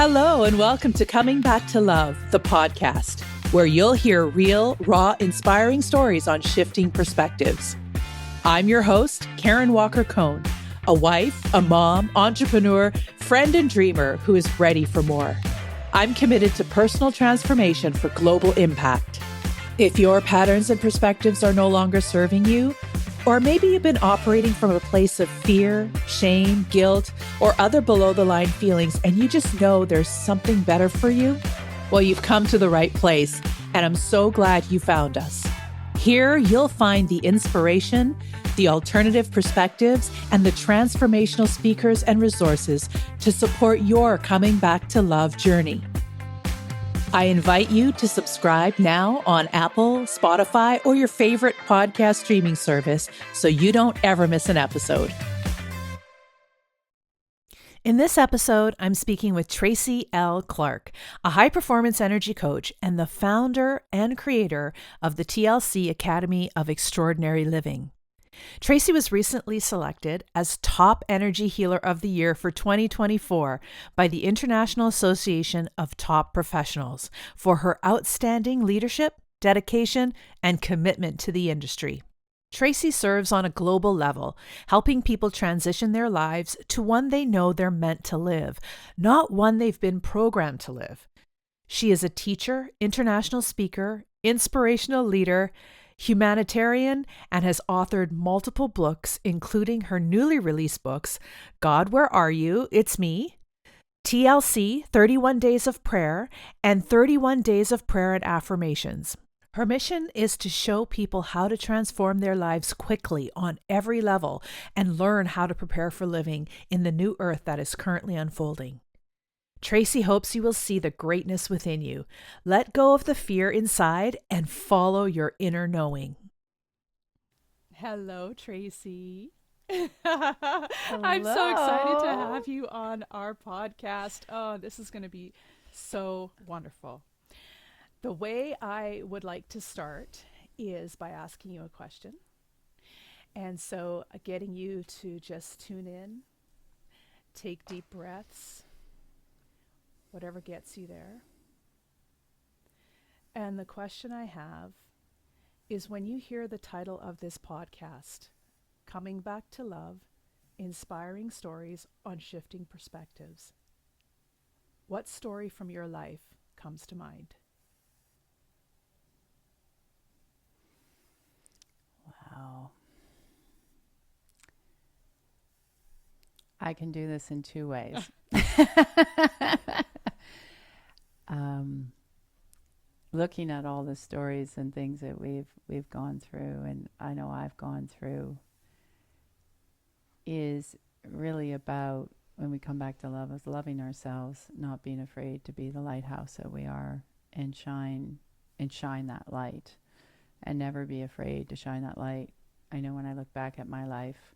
Hello, and welcome to Coming Back to Love, the podcast, where you'll hear real, raw, inspiring stories on shifting perspectives. I'm your host, Karen Walker Cohn, a wife, a mom, entrepreneur, friend, and dreamer who is ready for more. I'm committed to personal transformation for global impact. If your patterns and perspectives are no longer serving you, or maybe you've been operating from a place of fear, shame, guilt, or other below-the-line feelings, and you just know there's something better for you, well, you've come to the right place, and I'm so glad you found us. Here, you'll find the inspiration, the alternative perspectives, and the transformational speakers and resources to support your coming back to love journey. I invite you to subscribe now on Apple, Spotify, or your favorite podcast streaming service so you don't ever miss an episode. In this episode, I'm speaking with Tracy L Clark, a high-performance energy coach and the founder and creator of the TLC Academy of Extraordinary Living. Tracy was recently selected as Top Energy Healer of the Year for 2024 by the International Association of Top Professionals for her outstanding leadership, dedication, and commitment to the industry. Tracy serves on a global level, helping people transition their lives to one they know they're meant to live, not one they've been programmed to live. She is a teacher, international speaker, inspirational leader, humanitarian, and has authored multiple books, including her newly released books, God, Where Are You? It's Me, TLC, 31 Days of Prayer, and 31 Days of Prayer and Affirmations. Her mission is to show people how to transform their lives quickly on every level and learn how to prepare for living in the new earth that is currently unfolding. Tracy hopes you will see the greatness within you. Let go of the fear inside and follow your inner knowing. Hello, Tracy. I'm so excited to have you on our podcast. Oh, this is going to be so wonderful. The way I would like to start is by asking you a question. And so getting you to just tune in, take deep breaths, whatever gets you there. And the question I have is, when you hear the title of this podcast, Coming Back to Love, Inspiring Stories on Shifting Perspectives, what story from your life comes to mind? Wow. I can do this in two ways. Looking at all the stories and things that we've gone through, and I know I've gone through, is really about, when we come back to love, is loving ourselves, not being afraid to be the lighthouse that we are, and shine that light, and never be afraid to shine that light. I know when I look back at my life,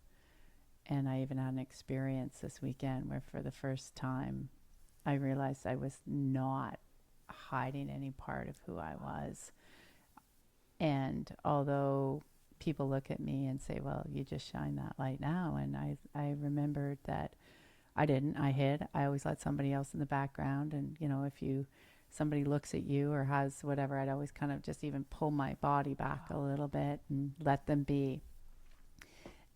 and I even had an experience this weekend where for the first time I realized I was not hiding any part of who I was. And although people look at me and say, well, you just shine that light now, and I remembered that I didn't. I hid. I always let somebody else in the background. And, you know, if somebody looks at you or has whatever, I'd always kind of just even pull my body back a little bit and let them be.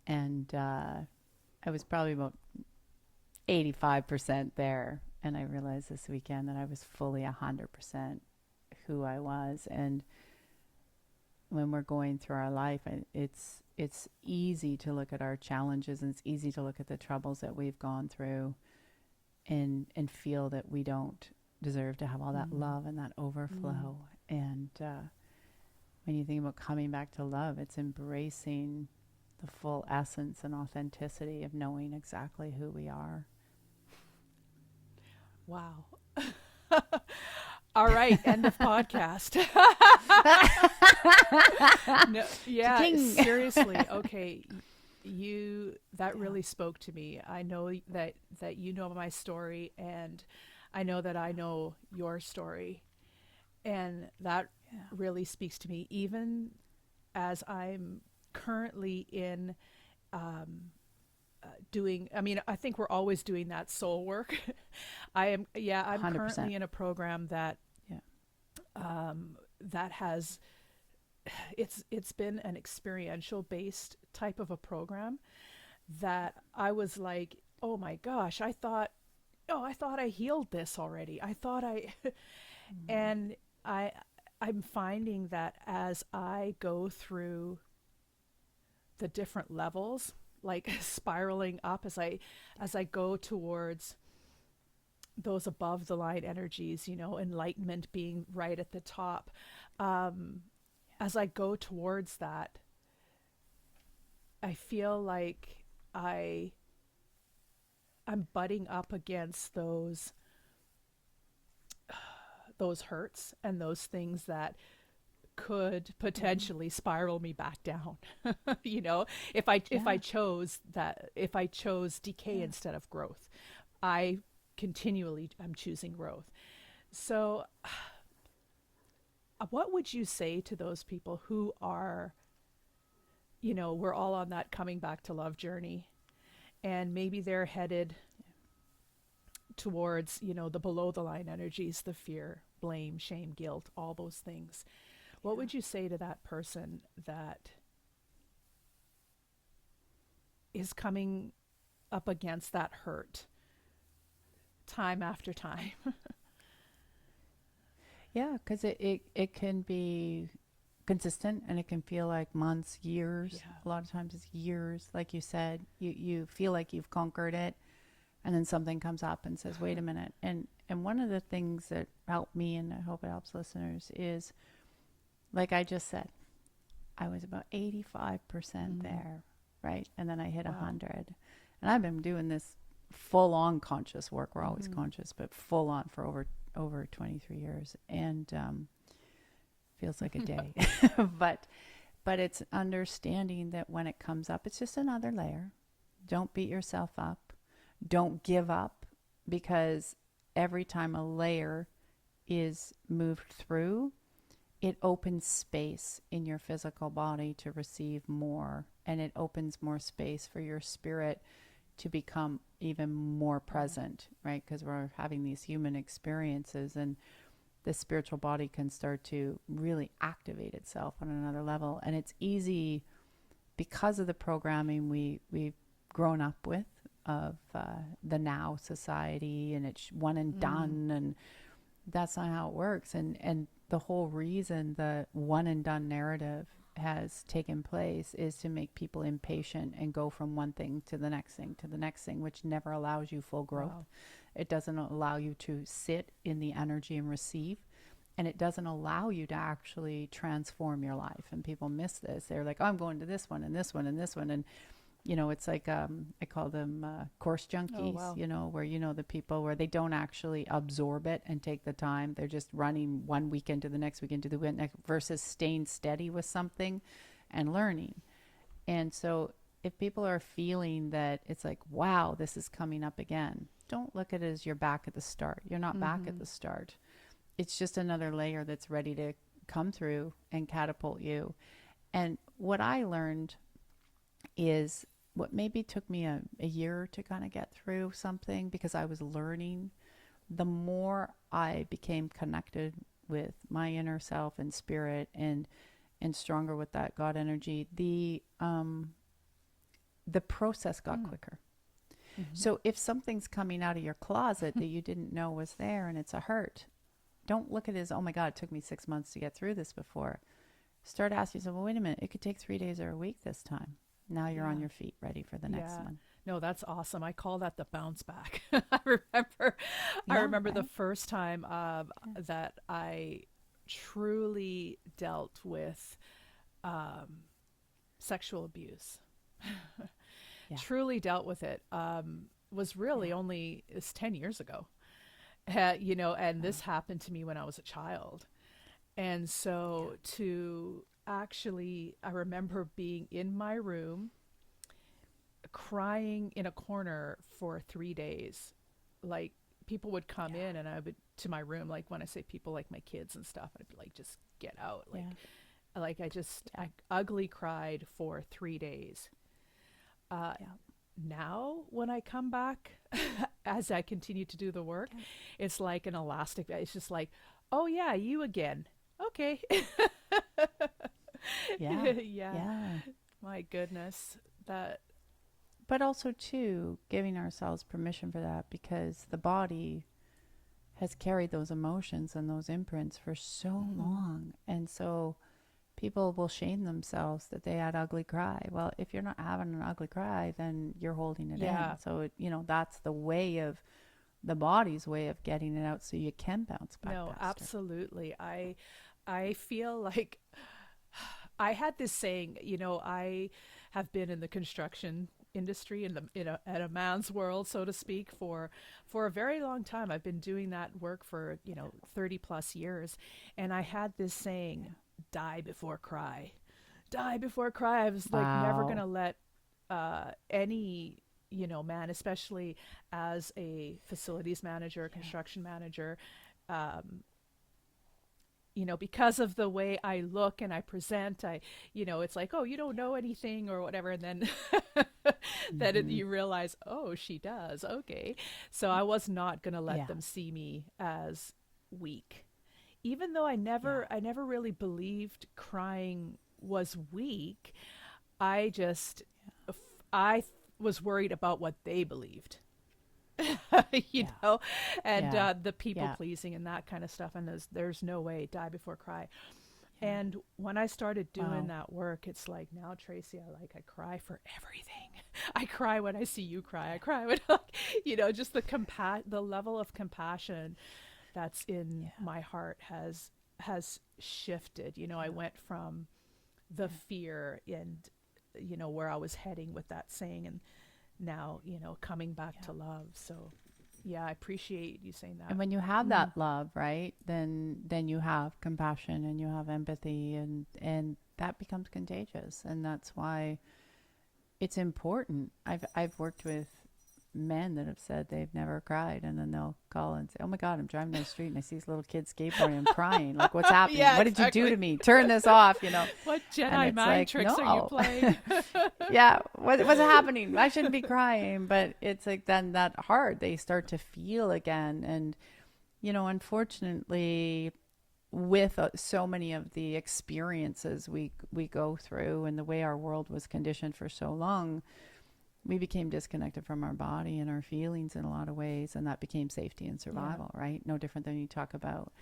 And I was probably about 85% there. And I realized this weekend that I was fully 100% who I was. And when we're going through our life, it's easy to look at our challenges, and it's easy to look at the troubles that we've gone through and feel that we don't deserve to have all that love and that overflow. And when you think about coming back to love, it's embracing the full essence and authenticity of knowing exactly who we are. Wow. All right, end of podcast. No, yeah, seriously. Okay, that really spoke to me. I know that you know my story, and I know that I know your story, and that really speaks to me, even as I'm currently in doing, I mean, I think we're always doing that soul work. I'm 100%. currently in a program that, Yeah. that has, it's been an experiential based type of a program that I was like, oh my gosh, I thought I healed this already. I thought I, Mm-hmm. and I, I'm finding that as I go through the different levels, like spiraling up as I go towards those above the line energies, you know, enlightenment being right at the top. Um, as I go towards that, I feel like I I'm butting up against those hurts and those things that could Mm-hmm. potentially spiral me back down. You know, Yeah. if I chose decay Yeah. instead of growth, I continually I'm choosing growth. So, what would you say to those people who are, you know, we're all on that coming back to love journey, and maybe they're headed towards, you know, the below the line energies, the fear, blame, shame, guilt, all those things. What Yeah. would you say to that person that is coming up against that hurt time after time? Yeah, because it can be consistent and it can feel like months, years. Yeah. A lot of times it's years. Like you said, you feel like you've conquered it, and then something comes up and says, wait a minute. And one of the things that helped me, and I hope it helps listeners, is like I just said, I was about 85% Mm. there, right? And then I hit Wow. 100. And I've been doing this full on conscious work. We're always Mm-hmm. conscious, but full on for over 23 years. And feels like a day. but but it's understanding that when it comes up, it's just another layer. Don't beat yourself up. Don't give up, because every time a layer is moved through, it opens space in your physical body to receive more, and it opens more space for your spirit to become even more Yeah. present, right? Because we're having these human experiences, and the spiritual body can start to really activate itself on another level. And it's easy because of the programming we've grown up with, of the now society, and it's one and Mm. done, and that's not how it works. And the whole reason the one and done narrative has taken place is to make people impatient and go from one thing to the next thing to the next thing, which never allows you full growth. Wow. It doesn't allow you to sit in the energy and receive, and it doesn't allow you to actually transform your life. And people miss this. They're like, oh, I'm going to this one and this one and this one. And it's like, I call them course Oh junkies, wow. where, the people where they don't actually absorb it and take the time. They're just running one weekend to the next weekend to the next, versus staying steady with something and learning. And so if people are feeling that it's like, wow, this is coming up again, don't look at it as you're back at the start. You're not back at Mm-hmm. the start. It's just another layer that's ready to come through and catapult you. And what I learned is, what maybe took me a year to kind of get through something, because I was learning, the more I became connected with my inner self and spirit, and stronger with that God energy, the process got Mm. quicker. Mm-hmm. So if something's coming out of your closet that you didn't know was there and it's a hurt, don't look at it as, oh my God, it took me 6 months to get through this before. Start asking yourself, well, wait a minute, it could take 3 days or a week this time. Now you're on Yeah. your feet, ready for the next Yeah. one. No, that's awesome. I call that the bounce back. Remember, I Yeah, remember the right? first time Yeah. that I truly dealt with um, sexual abuse. Yeah. Truly dealt with it. Was really Yeah. only it's 10 years ago. You know, and Wow. this happened to me when I was a child. And Yeah. so to actually, I remember being in my room crying in a corner for 3 days. Like people would come Yeah. in and I would to my room, like when I say people, like my kids and stuff, I'd be like, just get out. Yeah. Like I just Yeah. I ugly cried for 3 days. Uh, Yeah. now when I come back, as I continue to do the work, Okay. it's like an elastic. It's just like, oh yeah, you again. Okay. Yeah. Yeah. Yeah. My goodness. That, But also, too, giving ourselves permission for that, because the body has carried those emotions and those imprints for so mhm. long. And so people will shame themselves that they had ugly cry. Well, if you're not having an ugly cry, then you're holding it in. Yeah. So, that's the way of the body's way of getting it out so you can bounce back No, faster. absolutely. I feel like I had this saying, I have been in the construction industry at a man's world, so to speak, for a very long time. I've been doing that work for, 30 plus years, and I had this saying, Yeah. die before cry. Die before cry. I was like never going Wow. to let any man, especially as a facilities manager, Yeah. construction manager, um, because of the way I look and I present, it's like, oh, you don't know anything or whatever. And then Mm-hmm. you realize, oh, she does. Okay. So I was not going to let Yeah. them see me as weak. Even though Yeah. I never really believed crying was weak, I just, I was worried about what they believed. you Yeah. know, and Yeah. the people Yeah. pleasing and that kind of stuff. And there's no way die before cry. Yeah. And when I started doing Wow. that work, it's like now, Tracy, I cry for everything. I cry when I see you cry. I Yeah. cry when, just the level of compassion that's in Yeah. my heart has shifted. I Yeah. went from the Yeah. fear and where I was heading with that saying, and now coming back Yeah. to love. So yeah, I appreciate you saying And that. when you have Mm. that love, right, then you have compassion and you have empathy, and that becomes contagious. And that's why it's important. I've worked with men that have said they've never cried, and then they'll call and say, "Oh my God, I'm driving down the street and I see this little kid skateboarding. I'm crying. Like, what's happening? Yeah, What did you do exactly. to me? Turn this off." What And Jedi it's mind like, tricks are you no. playing? Yeah, what's happening? I shouldn't be crying, but it's like then that hard. They start to feel again, and unfortunately, with so many of the experiences we go through, and the way our world was conditioned for so long, we became disconnected from our body and our feelings in a lot of ways, and that became safety and Yeah, survival, right? No different than you talk about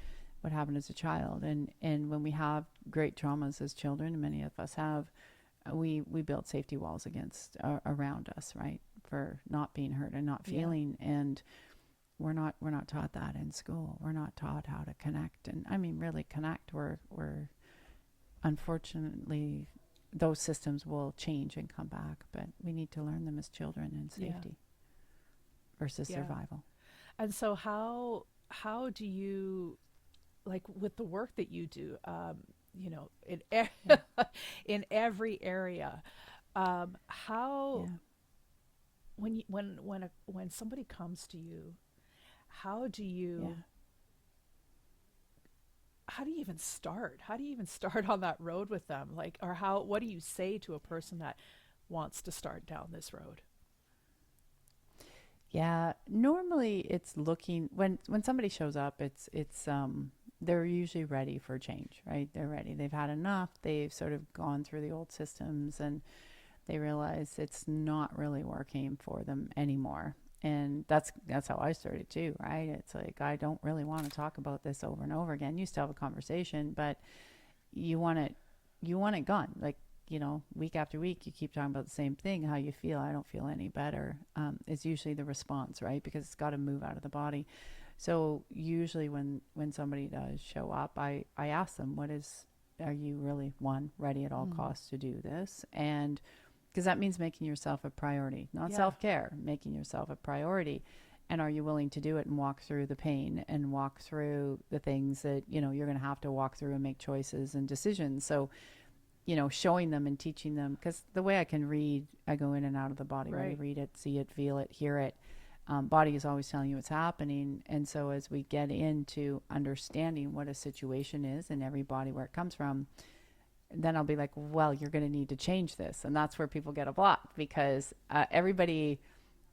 what happened as a child, and when we have great traumas as children, and many of us have, we build safety walls against around us, right, for not being hurt and not yeah, feeling. And we're not taught that in school. We're not taught how to connect, and I mean really connect. We're unfortunately, those systems will change and come back, but we need to learn them as children in yeah, safety versus yeah. survival. And so how do you, like, with the work that you do, Yeah. in every area, how, Yeah. when somebody comes to you, how do Yeah. you even start? How do you even start on that road with them? Like, or what do you say to a person that wants to start down this road? Yeah, normally it's looking when somebody shows up, it's they're usually ready for change, right? They're ready. They've had enough. They've sort of gone through the old systems, and they realize it's not really working for them anymore. And that's how I started too, right? It's like I don't really want to talk about this over and over again. You still have a conversation, but you want it you want it gone. Like, week after week you keep talking about the same thing. How you feel? I don't feel any better. Is usually the response, right? Because it's got to move out of the body. So usually when somebody does show up, I ask them, what is, are you really, one, ready at all Mm. costs to do this? And because that means making yourself a priority, not Yeah. self-care, making yourself a priority. And are you willing to do it and walk through the pain and walk through the things that you're going to have to walk through and make choices and decisions? So showing them and teaching them, because the way I can read, I go in and out of the body, right? I Right. read it, see it, feel it, hear it. Body is always telling you what's happening. And so as we get into understanding what a situation is and every body where it comes from, then I'll be like, well, you're going to need to change this. And that's where people get a block, because everybody,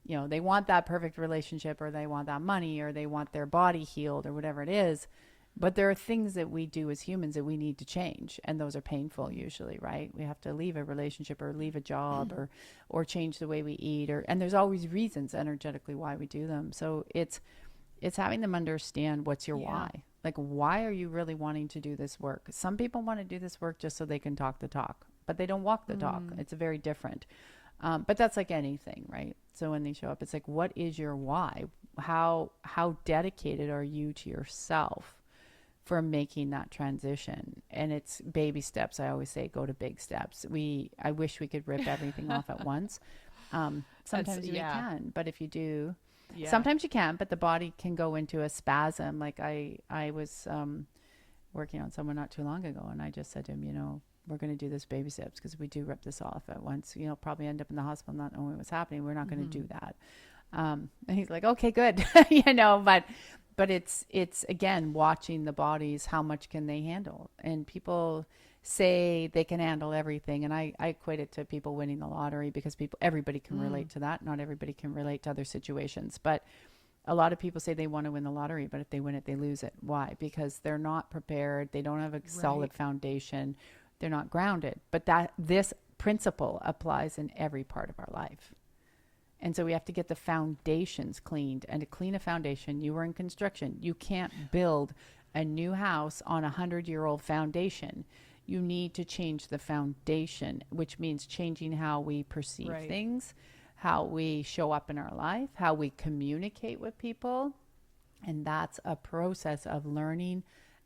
they want that perfect relationship, or they want that money, or they want their body healed, or whatever it is. But there are things that we do as humans that we need to change. And those are painful usually, right? We have to leave a relationship, or leave a job, or change the way we eat, and there's always reasons energetically why we do them. So it's having them understand what's your why. Like, why are you really wanting to do this work? Some people want to do this work just so they can talk the talk, but they don't walk the talk. It's very different. But that's like anything, right? So when they show up, it's like, what is your why? How dedicated are you to yourself for making that transition? And it's baby steps. I always say, go to big steps. I wish we could rip everything off at once. Sometimes we can, but if you do, sometimes you can, but the body can go into a spasm. Like I was working on someone not too long ago, and I just said to him, we're going to do this baby steps, because if we do rip this off at once, probably end up in the hospital not knowing what's happening. We're not going to do that. And he's like, okay, good. But it's again, watching the bodies, how much can they handle? And people say they can handle everything. And I equate it to people winning the lottery, because everybody can relate to that. Not everybody can relate to other situations, but a lot of people say they want to win the lottery, but if they win it, they lose it. Why? Because they're not prepared. They don't have a solid foundation. They're not grounded. But this principle applies in every part of our life. And so we have to get the foundations cleaned. And to clean a foundation, you were in construction. You can't build a new house on 100-year-old foundation. You need to change the foundation, which means changing how we perceive things, how we show up in our life, how we communicate with people. And that's a process of learning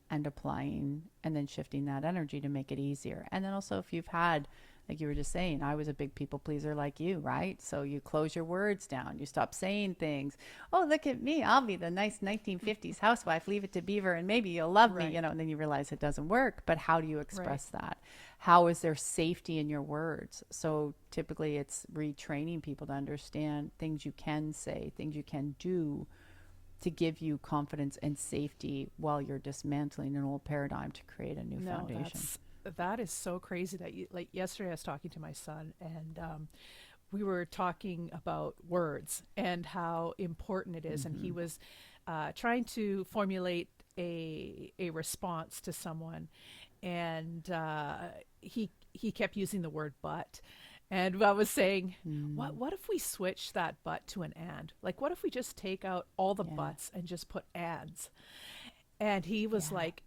and applying, and then shifting that energy to make it easier. And then also, if you've had, like you were just saying, I was a big people pleaser like you, right? So you close your words down. You stop saying things. Oh, look at me. I'll be the nice 1950s housewife. Leave it to Beaver and maybe you'll love me, and then you realize it doesn't work. But how do you express that? How is there safety in your words? So typically it's retraining people to understand things you can say, things you can do, to give you confidence and safety while you're dismantling an old paradigm to create a new foundation. That is so crazy that like yesterday I was talking to my son, and we were talking about words and how important it is. And he was trying to formulate a response to someone, and he kept using the word but. And I was saying, what if we switch that but to an and? Like, what if we just take out all the buts and just put ands? And he was like,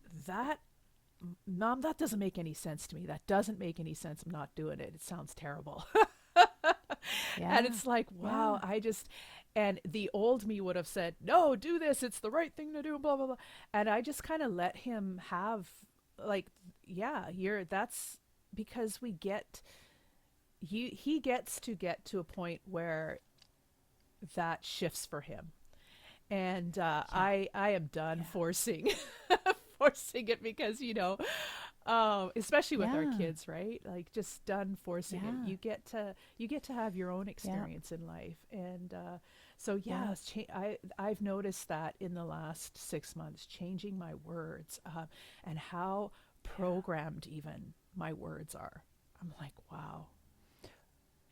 Mom, that doesn't make any sense to me. That doesn't make any sense. I'm not doing it. It sounds terrible. And it's like, wow, and the old me would have said, no, do this. It's the right thing to do, blah, blah, blah. And I just kind of let him have, like, that's because he gets to get to a point where that shifts for him. And I am done forcing forcing it, because especially with our kids, right? Like, just done forcing it. You get to have your own experience in life. And so I've noticed that in the last 6 months, changing my words and how programmed even my words are. I'm like, wow.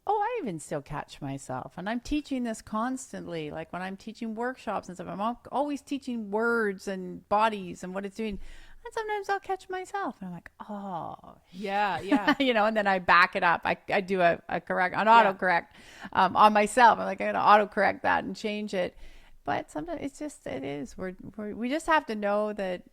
Oh, I even still catch myself, and I'm teaching this constantly. Like when I'm teaching workshops and stuff, I'm always teaching words and bodies and what it's doing. And sometimes I'll catch myself, and I'm like, oh, yeah, and then I back it up. I do an autocorrect on myself. I'm like, I'm gonna autocorrect that and change it. But sometimes it is. We just have to know that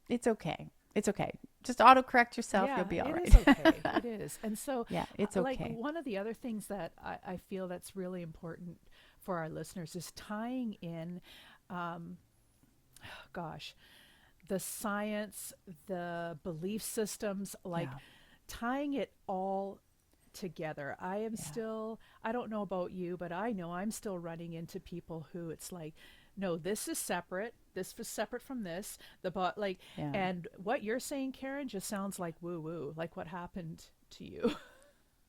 it's okay. It's okay. Just autocorrect yourself. You'll be all right. It is okay. It is. And so, it's okay. Like, one of the other things that I feel that's really important for our listeners is tying in, the science, the belief systems, tying it all together. I am still, I don't know about you, but I know I'm still running into people who it's like, no, this is separate. This was separate from this. And what you're saying, Karen, just sounds like woo woo, like what happened to you.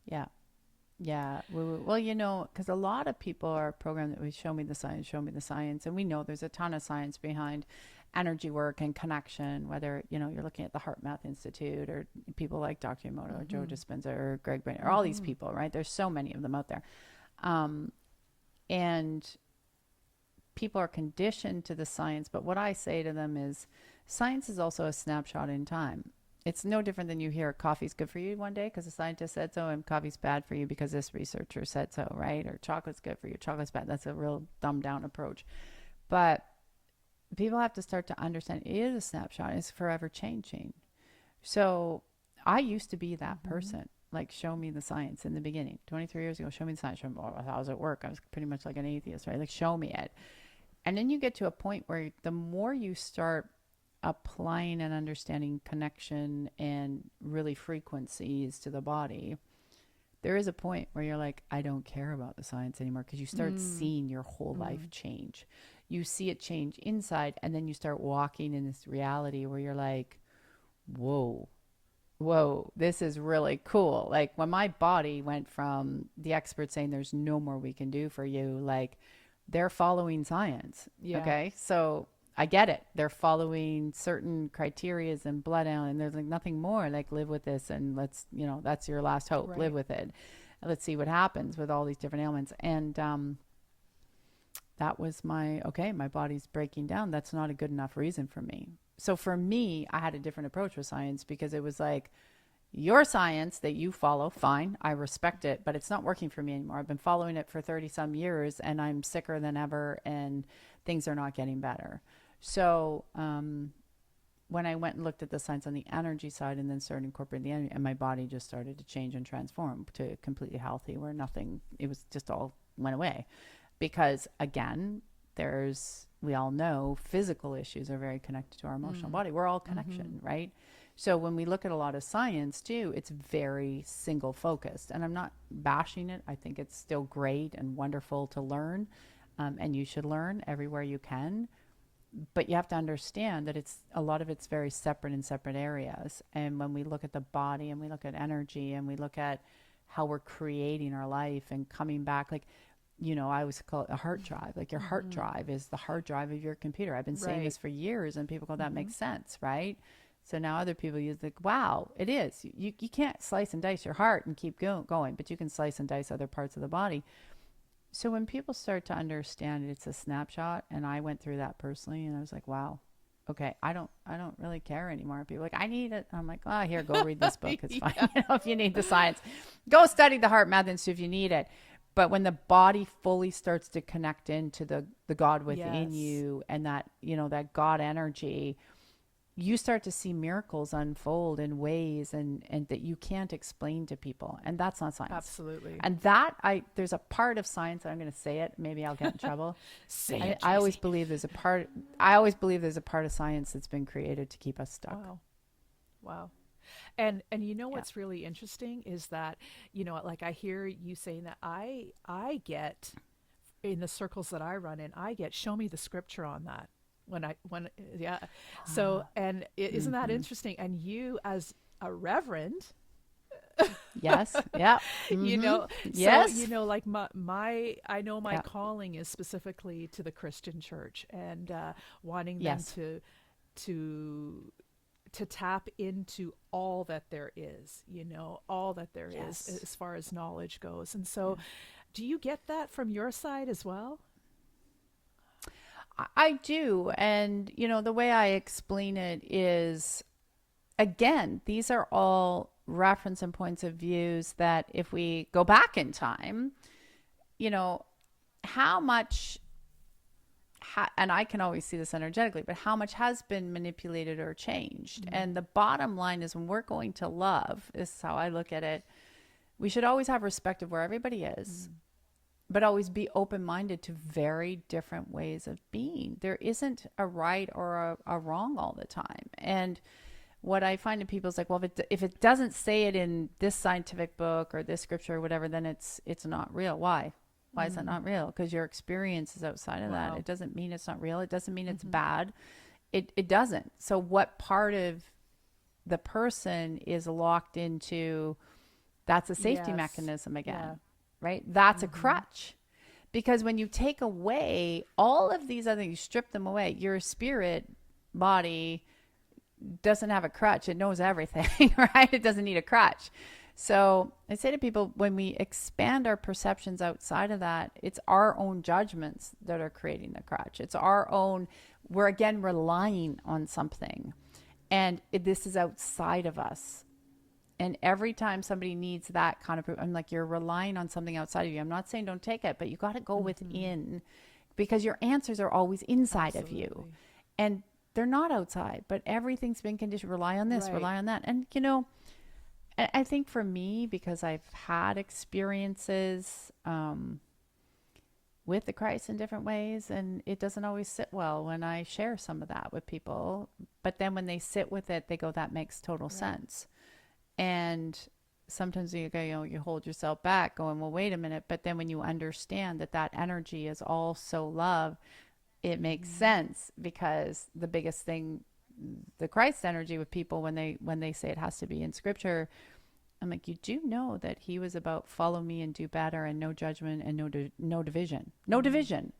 Yeah. Well, because a lot of people are programmed that we show me the science. And we know there's a ton of science behind. energy work and connection, whether, you're looking at the Heart Math Institute or people like Dr. Emoto or Joe Dispenza or Greg Brainerd, or all these people, right? There's so many of them out there. And people are conditioned to the science, but what I say to them is science is also a snapshot in time. It's no different than you hear coffee's good for you one day because a scientist said so, and coffee's bad for you because this researcher said so, right? Or chocolate's good for you, chocolate's bad. That's a real dumbed down approach. But people have to start to understand it is a snapshot. It's forever changing. So I used to be that person. Like, show me the science in the beginning. 23 years ago, show me the science. Show me, how does it work? I was pretty much like an atheist, right? Like, show me it. And then you get to a point where the more you start applying and understanding connection and really frequencies to the body, there is a point where you're like, I don't care about the science anymore, because you start seeing your whole life change. You see it change inside, and then you start walking in this reality where you're like, whoa, this is really cool. Like, when my body went from the experts saying there's no more we can do for you, like, they're following science. Yeah. Okay. So I get it. They're following certain criterias and blood out, and there's like nothing more. Like, live with this, and let's, that's your last hope. Right. Live with it. Let's see what happens with all these different ailments. And that was my body's breaking down. That's not a good enough reason for me. So for me, I had a different approach with science, because it was like, your science that you follow, fine, I respect it, but it's not working for me anymore. I've been following it for 30 some years, and I'm sicker than ever, and things are not getting better. So when I went and looked at the science on the energy side, and then started incorporating the energy, and my body just started to change and transform to completely healthy, where nothing, it was just all went away. Because again, we all know physical issues are very connected to our emotional body. We're all connection, right? So when we look at a lot of science too, it's very single focused, and I'm not bashing it. I think it's still great and wonderful to learn. And you should learn everywhere you can, but you have to understand that a lot of it's very separate in separate areas. And when we look at the body, and we look at energy, and we look at how we're creating our life and coming back, like, I always call it a heart drive. Like, your heart drive is the hard drive of your computer. I've been saying this for years, and people go, that makes sense, right? So now other people use like, wow, it is. You can't slice and dice your heart and keep going, but you can slice and dice other parts of the body. So when people start to understand it's a snapshot, and I went through that personally, and I was like, wow, okay, I don't really care anymore. People are like, I need it. I'm like, here, go read this book. It's fine. If you need the science, go study the Heart Math Institute if you need it. But when the body fully starts to connect into the God within you, and that, that God energy, you start to see miracles unfold in ways and that you can't explain to people. And that's not science. Absolutely. And there's a part of science, I'm going to say it, maybe I'll get in trouble. I always believe there's a part of science that's been created to keep us stuck. Wow. And what's really interesting is that, like, I hear you saying that I get, in the circles that I run in, I get, show me the scripture on that. So, and isn't that interesting? And you, as a reverend, yes, yeah, yes, so, like I know my calling is specifically to the Christian church, and wanting them to tap into all that there is, all that there is as far as knowledge goes. And so, do you get that from your side as well? I do. And, the way I explain it is, again, these are all reference and points of views that if we go back in time, how much, and I can always see this energetically, but how much has been manipulated or changed. And the bottom line is, when we're going to love, this is how I look at it, we should always have respect of where everybody is. But always be open-minded to very different ways of being. There isn't a right or a wrong all the time. And what I find in people is like, well, if it doesn't say it in this scientific book or this scripture or whatever, then it's not real. Why? Why is that not real? Because your experience is outside of that. It doesn't mean it's not real. It doesn't mean it's bad. It doesn't. So what part of the person is locked into, that's a safety mechanism again. Right? That's a crutch. Because when you take away all of these other things, you strip them away, your spirit body doesn't have a crutch. It knows everything, right? It doesn't need a crutch. So I say to people, when we expand our perceptions outside of that, it's our own judgments that are creating the crutch. It's our own, we're again relying on something. And this is outside of us. And every time somebody needs that kind of proof, I'm like, you're relying on something outside of you. I'm not saying don't take it, but you got to go within, because your answers are always inside of you. And they're not outside, but everything's been conditioned. Rely on this, rely on that. And, you know, I think for me, because I've had experiences with the Christ in different ways, and it doesn't always sit well when I share some of that with people. But then when they sit with it, they go, that makes total sense. And sometimes you go, you know, you hold yourself back going, well, wait a minute. But then when you understand that that energy is also love, it makes sense, because the biggest thing, the Christ energy with people, when they say it has to be in scripture, I'm like, you do know that he was about follow me and do better and no judgment and no division. No division.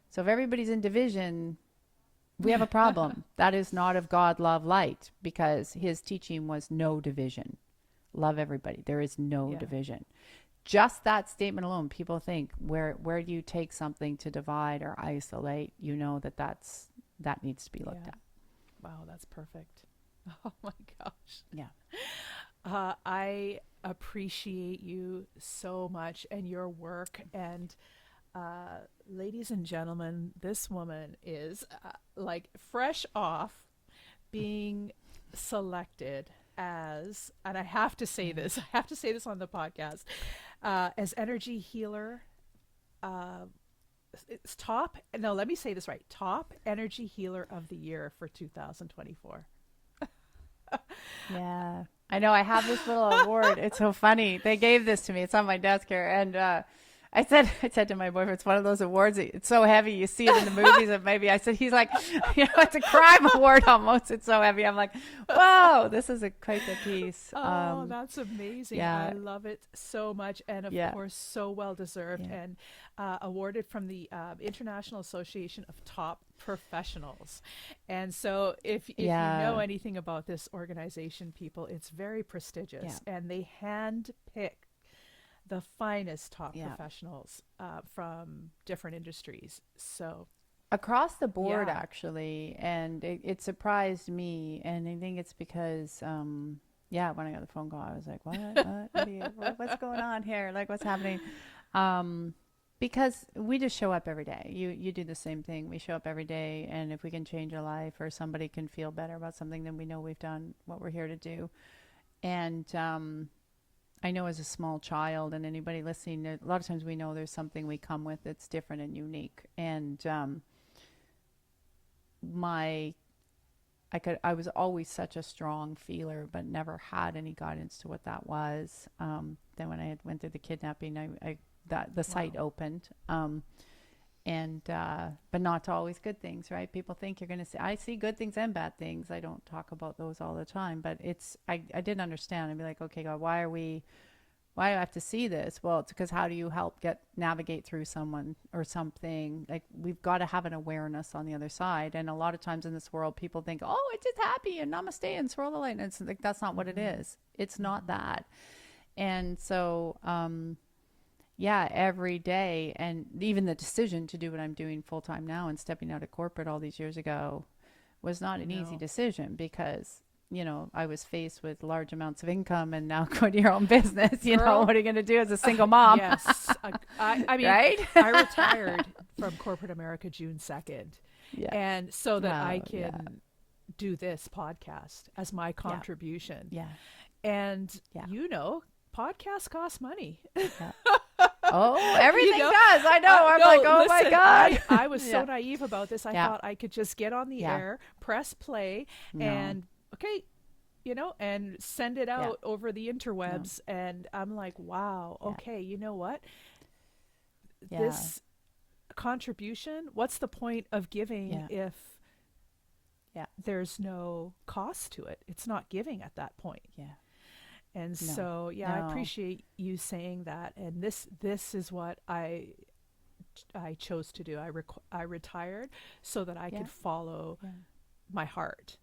So if everybody's in division, we have a problem. That is not of God, love, light, because his teaching was no division. Love everybody. There is no division. Just that statement alone, people think, where do you take something to divide or isolate? You know that needs to be looked at. Wow, that's perfect. Oh my gosh. Yeah. I appreciate you so much and your work. And ladies and gentlemen, this woman is like fresh off being selected as, and I have to say this, on the podcast, as energy healer. It's top energy healer of the year for 2024. Yeah. I know, I have this little award. It's so funny. They gave this to me. It's on my desk here. And I said to my boyfriend, it's one of those awards. It's so heavy. You see it in the movies. And maybe I said, he's like, you know, it's a crime award almost. It's so heavy. I'm like, whoa, this is quite a piece. Oh, that's amazing. Yeah. I love it so much. And of course, so well deserved, and awarded from the International Association of Top Professionals. And so if you know anything about this organization, people, it's very prestigious, and they hand pick the finest top professionals from different industries. So across the board, actually. And it surprised me. And I think it's because, when I got the phone call, I was like, what's going on here? Like, what's happening? Because we just show up every day. You do the same thing. We show up every day. And if we can change a life, or somebody can feel better about something, then we know we've done what we're here to do. And, I know, as a small child, and anybody listening, a lot of times we know there's something we come with that's different and unique. And I was always such a strong feeler, but never had any guidance to what that was. Then when I went through the kidnapping, the site opened. But not to always good things, right? People think you're going to see, I see good things and bad things. I don't talk about those all the time, but I didn't understand. I'd be like, okay, God, why do I have to see this? Well, it's because how do you help navigate through someone or something? Like, we've got to have an awareness on the other side. And a lot of times in this world, people think, oh, it's just happy and namaste and swirl the light. And it's like, that's not what it is. It's not that. And so, every day, and even the decision to do what I'm doing full time now and stepping out of corporate all these years ago was not an easy decision, because, you know, I was faced with large amounts of income and now going to your own business. You know, what are you going to do as a single mom? Yes. I mean, right? I retired from corporate America June 2nd. Yeah. And so that I can do this podcast as my contribution. Yeah. And, you know, podcasts cost money. Oh, everything does. I know. I'm like, oh, listen, my God. I was so naive about this. I thought I could just get on the air, press play, and and send it out over the interwebs. And I'm like, wow, okay, you know what? This contribution, what's the point of giving if there's no cost to it? It's not giving at that point. Yeah. And so, I appreciate you saying that. And this is what I chose to do. I retired so that I could follow my heart.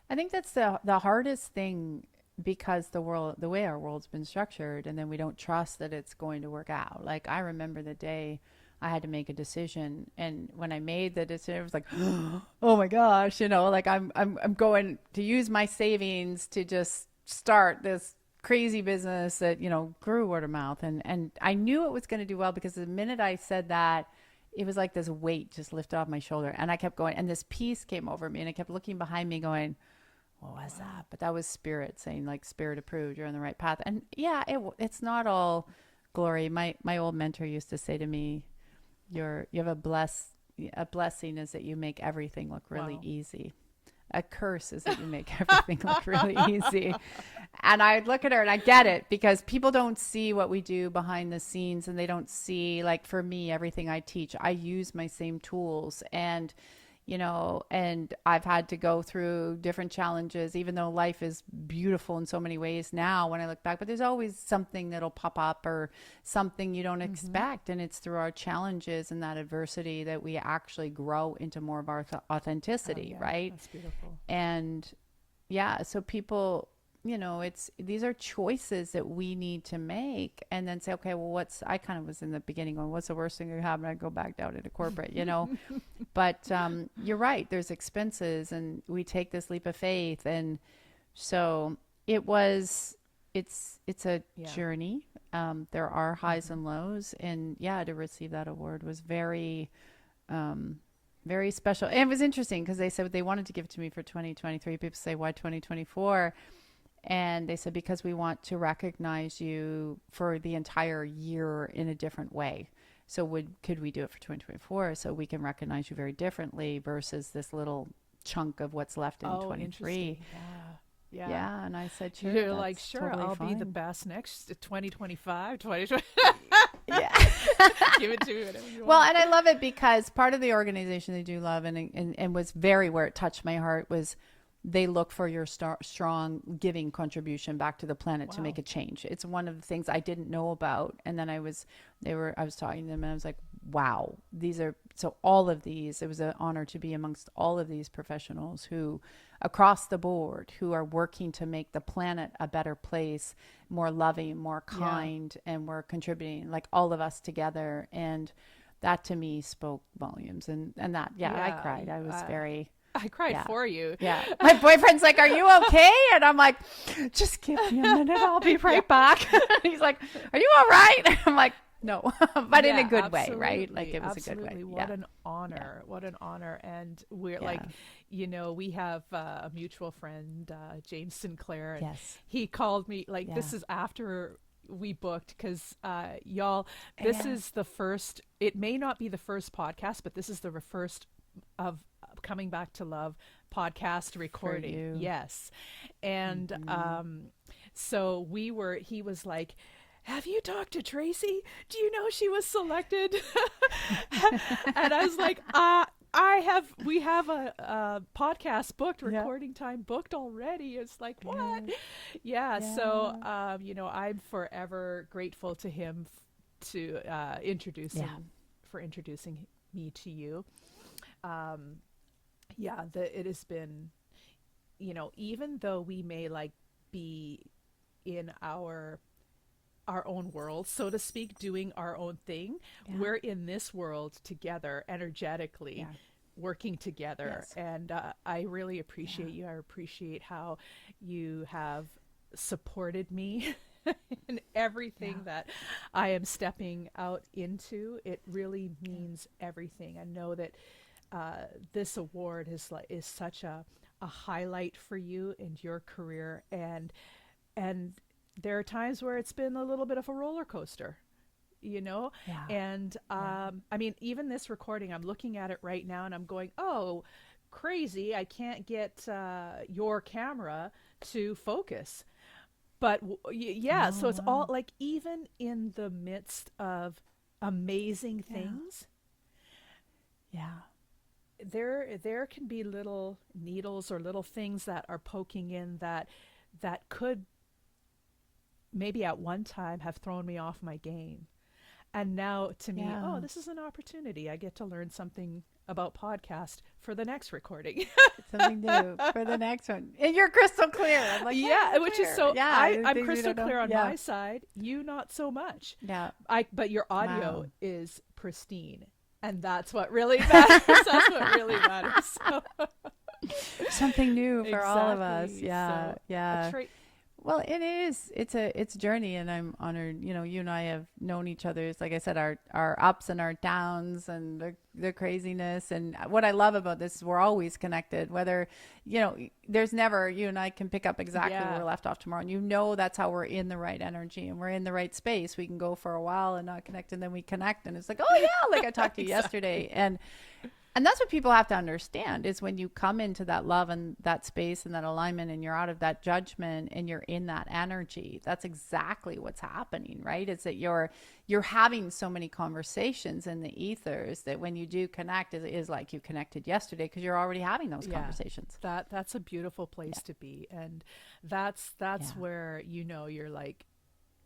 I think that's the hardest thing, because the way our world's been structured, and then we don't trust that it's going to work out. Like, I remember the day I had to make a decision, and when I made the decision, it was like, oh my gosh, like I'm going to use my savings to just start this crazy business that grew word of mouth, and I knew it was going to do well, because the minute I said that, it was like this weight just lifted off my shoulder, and I kept going, and this peace came over me, and I kept looking behind me going, what was that? But that was spirit saying, like, spirit approved, you're on the right path. And yeah, it's not all glory. My old mentor used to say to me, you have a blessing is that you make everything look really easy. A curse is that you make everything look really easy. And I look at her and I get it, because people don't see what we do behind the scenes, and they don't see, like, for me, everything I teach, I use my same tools, and I've had to go through different challenges, even though life is beautiful in so many ways now when I look back, but there's always something that'll pop up, or something you don't expect. And it's through our challenges and that adversity that we actually grow into more of our authenticity. Right. That's beautiful. And yeah, so people, these are choices that we need to make, and then say, okay, well, I kind of was in the beginning going, what's the worst thing that happen? I go back down into corporate, but you're right. There's expenses, and we take this leap of faith. And so it's a journey. There are highs and lows, and to receive that award was very, very special. And it was interesting, because they said they wanted to give it to me for 2023. People say, why 2024? And they said, because we want to recognize you for the entire year in a different way. So could we do it for 2024, so we can recognize you very differently versus this little chunk of what's left in 23. Yeah. And I said, sure. You're like, sure, totally I'll fine. be the best next 2025, 2020. Yeah. Give it to me whatever you want. Well, and I love it, because part of the organization they do love, and was very, where it touched my heart, was they look for your strong giving contribution back to the planet to make a change. It's one of the things I didn't know about. And then I was talking to them, and I was like, wow, all of these, it was an honor to be amongst all of these professionals who, across the board, who are working to make the planet a better place, more loving, more kind, and we're contributing, like, all of us together. And that to me spoke volumes. And that, I cried. I was I cried for you. Yeah. My boyfriend's like, are you okay? And I'm like, just give me a minute. I'll be right back. He's like, are you all right? I'm like, no, but in a good way, right? Like, it was a good way. What an honor. What an honor. And we're like, we have a mutual friend, James Sinclair. And he called me, like, this is after we booked, because y'all, this is the first, it may not be the first podcast, but this is the first of Coming Back to Love podcast recording. Yes. And so he was like, have you talked to Tracy? Do you know she was selected? And I was like, we have a podcast booked, recording time booked already. It's like, what? So I'm forever grateful to him to introducing me to you. It has been, even though we may, like, be in our own world, so to speak, doing our own thing, we're in this world together, energetically working together. And I really appreciate you. I appreciate how you have supported me in everything that I am stepping out into. It really means everything. I know that this award is such a highlight for you and your career, and there are times where it's been a little bit of a roller coaster, and I mean, even this recording, I'm looking at it right now and I'm going, oh, crazy, I can't get your camera to focus. But so it's all, like, even in the midst of amazing things, there can be little needles or little things that are poking in that could maybe at one time have thrown me off my game. And now to me, this is an opportunity. I get to learn something about podcast for the next recording. Something new for the next one. And you're crystal clear. I'm like, Yeah, which is so, yeah, I'm things we crystal don't know. clear on Yeah. my side, you not so much. Yeah. But your audio Wow. is pristine. And that's what really matters. That's what really matters. So, Something new for all of us. exactly. Yeah. So, Yeah. Well, it is. It's a journey, and I'm honored. You know, you and I have known each other. It's like I said, our ups and our downs, and the craziness. And what I love about this is we're always connected. Whether, you know, there's never, you and I can pick up exactly where Yeah. we're left off tomorrow, and you know that's how we're in the right energy and we're in the right space. We can go for a while and not connect, and then we connect, and it's like, oh yeah, like I talked to you yesterday, and that's what people have to understand is when you come into that love and that space and that alignment and you're out of that judgment and you're in that energy, that's exactly what's happening, right? Is that you're having so many conversations in the ethers that when you do connect, it is like you connected yesterday because you're already having those conversations. That's a beautiful place to be. And that's where, you're like,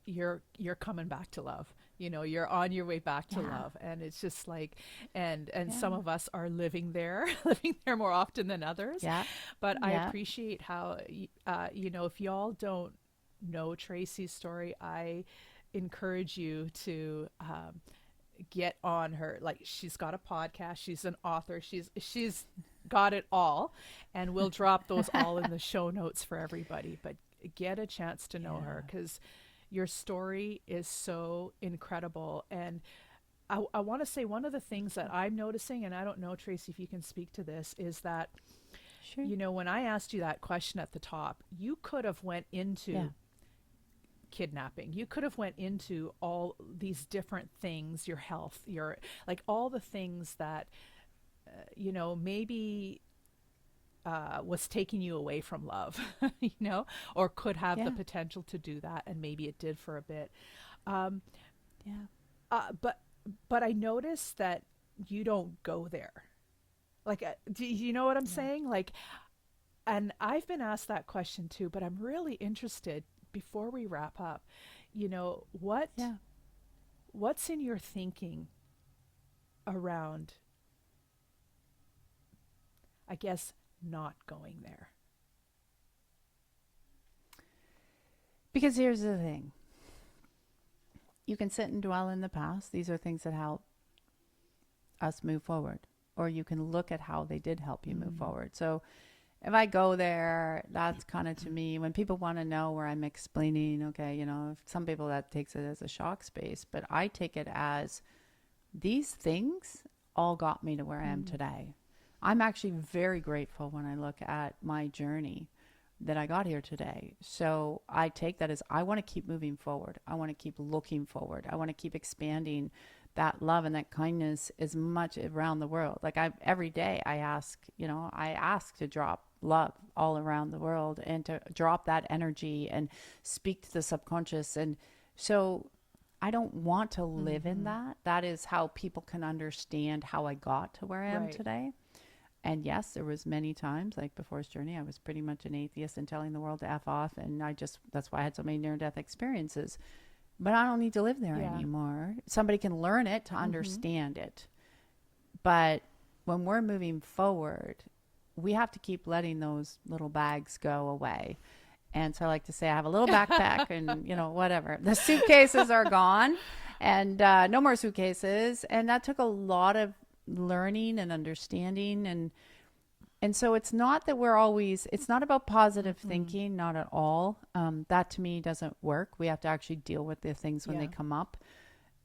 you're coming back to love. You're on your way back to love. And it's just like, and some of us are living there more often than others. Yeah. But I appreciate how, if y'all don't know Tracy's story, I encourage you to get on her. Like, she's got a podcast, she's an author, she's got it all, and we'll drop those all in the show notes for everybody. But get a chance to know her, because your story is so incredible. And I want to say one of the things that I'm noticing, and I don't know, Tracy, if you can speak to this, is that, Sure. when I asked you that question at the top, you could have went into kidnapping. You could have went into all these different things, your health, your, like, all the things that, maybe was taking you away from love, or could have the potential to do that, and maybe it did for a bit. But I noticed that you don't go there. Like, do you know what I'm saying? Like, and I've been asked that question too, but I'm really interested, before we wrap up, what's in your thinking around, I guess, not going there? Because here's the thing. You can sit and dwell in the past. These are things that help us move forward. Or you can look at how they did help you move forward. So if I go there, that's kind of, to me, when people want to know where I'm explaining, okay, some people that takes it as a shock space, but I take it as these things all got me to where I am today. I'm actually very grateful when I look at my journey that I got here today. So I take that as, I want to keep moving forward. I want to keep looking forward. I want to keep expanding that love and that kindness as much around the world. Like, every day I ask to drop love all around the world and to drop that energy and speak to the subconscious. And so I don't want to live in that. That is how people can understand how I got to where I am today. And yes, there was many times, like before this journey, I was pretty much an atheist and telling the world to F off. And that's why I had so many near-death experiences. But I don't need to live there anymore. Somebody can learn it to understand it. But when we're moving forward, we have to keep letting those little bags go away. And so I like to say I have a little backpack and, whatever. The suitcases are gone, and no more suitcases. And that took a lot of learning and understanding. And so it's not that it's not about positive thinking, not at all. That to me doesn't work. We have to actually deal with the things when they come up.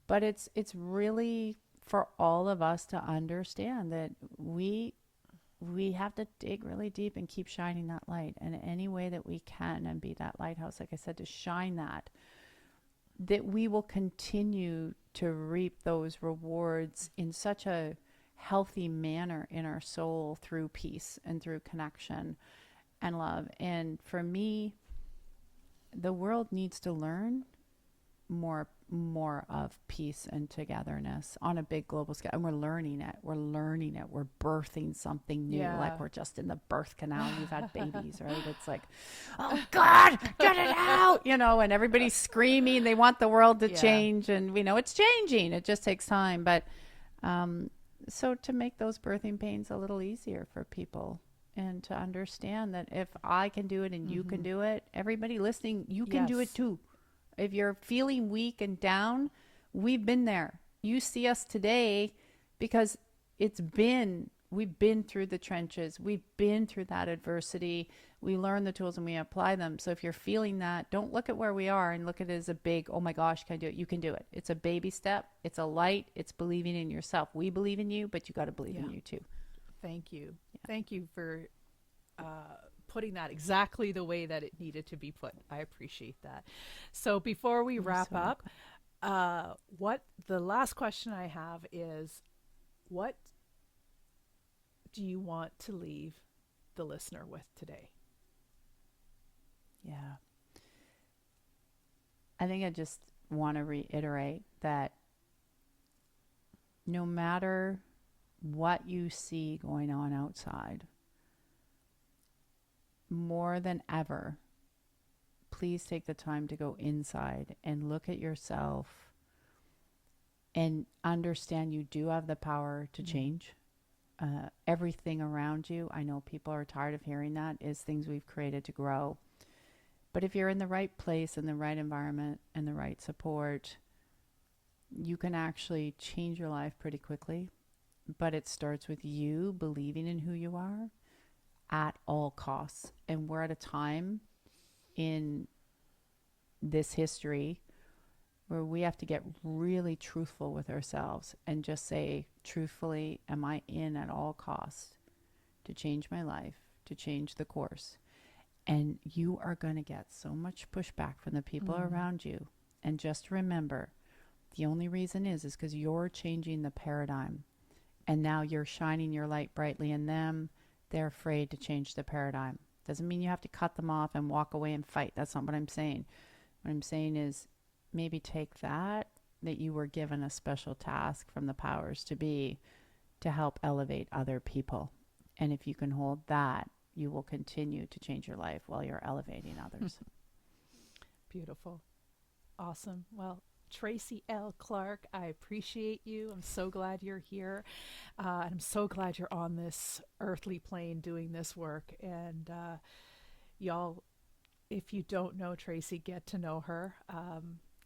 But it's really for all of us to understand that we have to dig really deep and keep shining that light in any way that we can, and be that lighthouse, like I said, to shine that we will continue to reap those rewards in such a healthy manner in our soul, through peace and through connection and love. And for me, the world needs to learn more of peace and togetherness on a big global scale. And we're learning it. We're birthing something new. Like, we're just in the birth canal. We've had babies, right? It's like, oh God, get it out, and everybody's screaming. They want the world to change, and we know it's changing. It just takes time. But So to make those birthing pains a little easier for people, and to understand that if I can do it and you can do it, everybody listening, you can do it Yes. too. If you're feeling weak and down, we've been there. You see us today because we've been through the trenches. We've been through that adversity. We learn the tools and we apply them. So if you're feeling that, don't look at where we are and look at it as a big, oh my gosh, can I do it? You can do it. It's a baby step. It's a light. It's believing in yourself. We believe in you, but you got to believe Yeah. in you too. Thank you. Yeah. Thank you for putting that exactly the way that it needed to be put. I appreciate that. So before we You're wrap so up, welcome. what the last question I have is, what do you want to leave the listener with today? Yeah. I think I just want to reiterate that no matter what you see going on outside, more than ever, please take the time to go inside and look at yourself and understand you do have the power to change. Everything around you, I know people are tired of hearing that, is things we've created to grow. But if you're in the right place, in the right environment, and the right support, you can actually change your life pretty quickly. But it starts with you believing in who you are at all costs. And we're at a time in this history where we have to get really truthful with ourselves and just say, truthfully, am I in at all costs to change my life, to change the course? And you are going to get so much pushback from the people around you. And just remember, the only reason is because you're changing the paradigm. And now you're shining your light brightly in them. They're afraid to change the paradigm. Doesn't mean you have to cut them off and walk away and fight. That's not what I'm saying. What I'm saying is maybe take that you were given a special task from the powers to be to help elevate other people. And if you can hold that, you will continue to change your life while you're elevating others. Beautiful. Awesome. Well, Tracy L. Clark, I appreciate you. I'm so glad you're here. And I'm so glad you're on this earthly plane doing this work. And y'all, if you don't know Tracy, get to know her.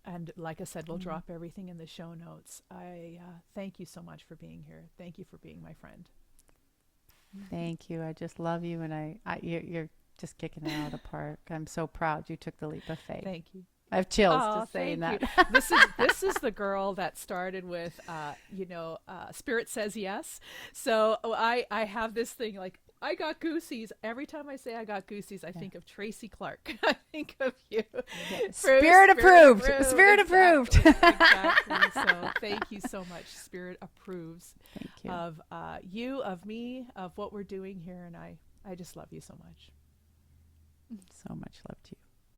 And like I said, we'll drop everything in the show notes. I thank you so much for being here. Thank you for being my friend. Thank you. I just love you. And you're just kicking it out of the park. I'm so proud you took the leap of faith. Thank you. I have chills Oh, just saying thank that. you. This is the girl that started with, Spirit Says Yes. So I have this thing like I got goosies every time I say I got goosies. I think of Tracy Clark. I think of you. Yeah. Spirit approved. Spirit approved. Exactly. So thank you so much. Spirit approves Thank you. of you, of me, of what we're doing here, and I just love you so much. So much love to you.